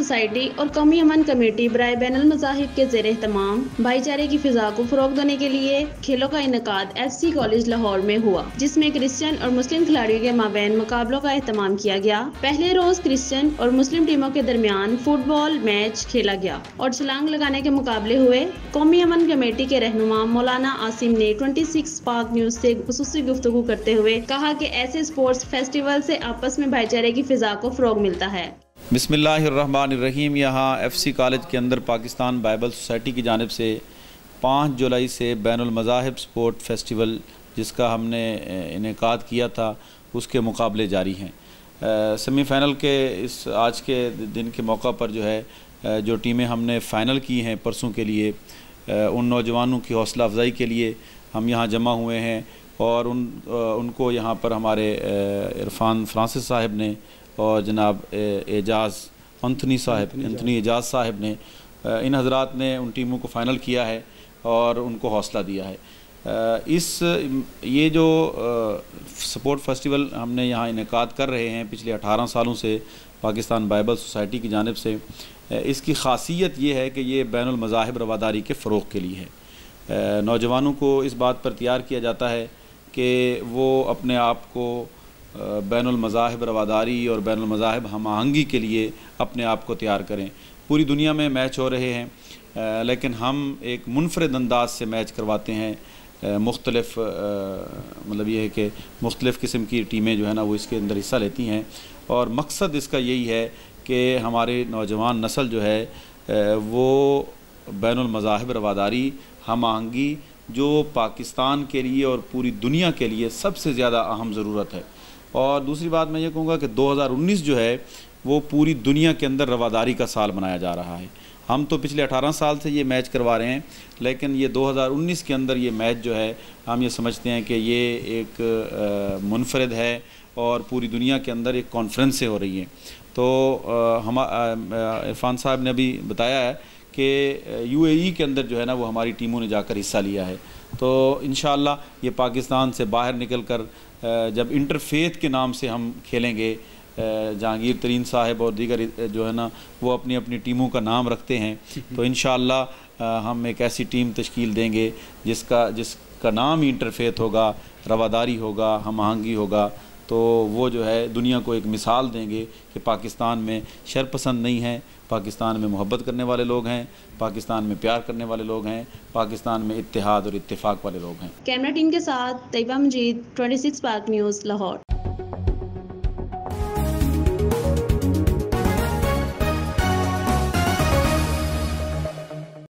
Society और कौमी अमन committee बराए बैनुल मज़ाहिब के ज़ेर एहतमाम भाईचारे की फिजा को फ़रोग़ देने के लिए खेलों का इनेकाद FC कॉलेज लाहौर में हुआ, जिसमें क्रिश्चियन और मुस्लिम खिलाड़ियों के माबैन मुकाबलों का एहतमाम किया गया। पहले रोज क्रिश्चियन और मुस्लिम टीमों के दरमियान फुटबॉल मैच खेला गया और छलांग लगाने के मुकाबले हुए। कौमी अमन कमेटी के रहनुमा मौलाना आसिम ने 26 स्पार्क न्यूज़ से खुसूसी गुफ्तगू करते हुए कहा कि ऐसे स्पोर्ट्स फेस्टिवल से आपस में भाईचारे की फिजा को फ़रोग़ मिलता है। बिस्मिल्लाहिर्रहमानिर्रहीम। यहाँ FC कॉलेज के अंदर पाकिस्तान बाइबल सोसाइटी की जानिब से 5 जुलाई से बैनुल मज़ाहिब स्पोर्ट फेस्टिवल जिसका हमने इनेकाद किया था उसके मुकाबले जारी हैं। सेमीफ़ाइनल के इस आज के दिन के मौका पर जो है जो टीमें हमने फ़ाइनल की हैं परसों के लिए, उन नौजवानों की हौसला अफजाई के लिए हम यहाँ जमा हुए हैं और उनको यहाँ पर हमारे इरफान फ्रांसिस साहब ने और जनाब एंथनी एजाज साहब ने, इन हज़रात ने उन टीमों को फ़ाइनल किया है और उनको हौसला दिया है। ये जो स्पोर्ट फेस्टिवल हमने यहाँ इनेकाद कर रहे हैं पिछले 18 सालों से पाकिस्तान बाइबल सोसाइटी की जानिब से, इसकी ख़ासियत ये है कि ये बैनुल मज़ाहिब रवादारी के फ़रोग़ के लिए है। नौजवानों को इस बात पर तैयार किया जाता है कि वो अपने आप को बैनुल मज़ाहिब रवादारी और बैनुल मज़ाहिब हम आहंगी के लिए अपने आप को तैयार करें। पूरी दुनिया में मैच हो रहे हैं, लेकिन हम एक मुनफरद अंदाज से मैच करवाते हैं। मुख्तलिफ मतलब ये है कि मुख्तलिफ़ किस्म की टीमें जो है ना वो इसके अंदर हिस्सा लेती हैं और मकसद इसका यही है कि हमारे नौजवान नस्ल जो है वो बैनुल मज़ाहिब रवादारी हम आहंगी जो पाकिस्तान के लिए और पूरी दुनिया के लिए सबसे ज़्यादा अहम ज़रूरत है। और दूसरी बात मैं ये कहूँगा कि 2019 जो है वो पूरी दुनिया के अंदर रवादारी का साल मनाया जा रहा है। हम तो पिछले 18 साल से ये मैच करवा रहे हैं, लेकिन ये 2019 के अंदर ये मैच जो है हम ये समझते हैं कि ये एक मुनफरद है और पूरी दुनिया के अंदर एक कॉन्फ्रेंस से हो रही है। तो हम इरफान साहब ने अभी बताया है कि UAE के अंदर जो है ना वो हमारी टीमों ने जाकर हिस्सा लिया है। तो इंशाअल्लाह ये पाकिस्तान से बाहर निकल कर जब इंटरफेथ के नाम से हम खेलेंगे, जहांगीर तरीन साहब और दीगर जो है ना वो अपनी अपनी टीमों का नाम रखते हैं, तो इंशाअल्लाह हम एक ऐसी टीम तश्कील देंगे जिसका नाम ही इंटरफेथ होगा, रवादारी होगा, हम आहंगी होगा। तो वो जो है दुनिया को एक मिसाल देंगे कि पाकिस्तान में शरपसंद नहीं है, पाकिस्तान में मोहब्बत करने वाले लोग हैं, पाकिस्तान में प्यार करने वाले लोग हैं, पाकिस्तान में इत्तेहाद और इत्तेफाक वाले लोग हैं। कैमरा टीम के साथ तैयबा मजीद, 26 स्पार्क न्यूज़ लाहौर।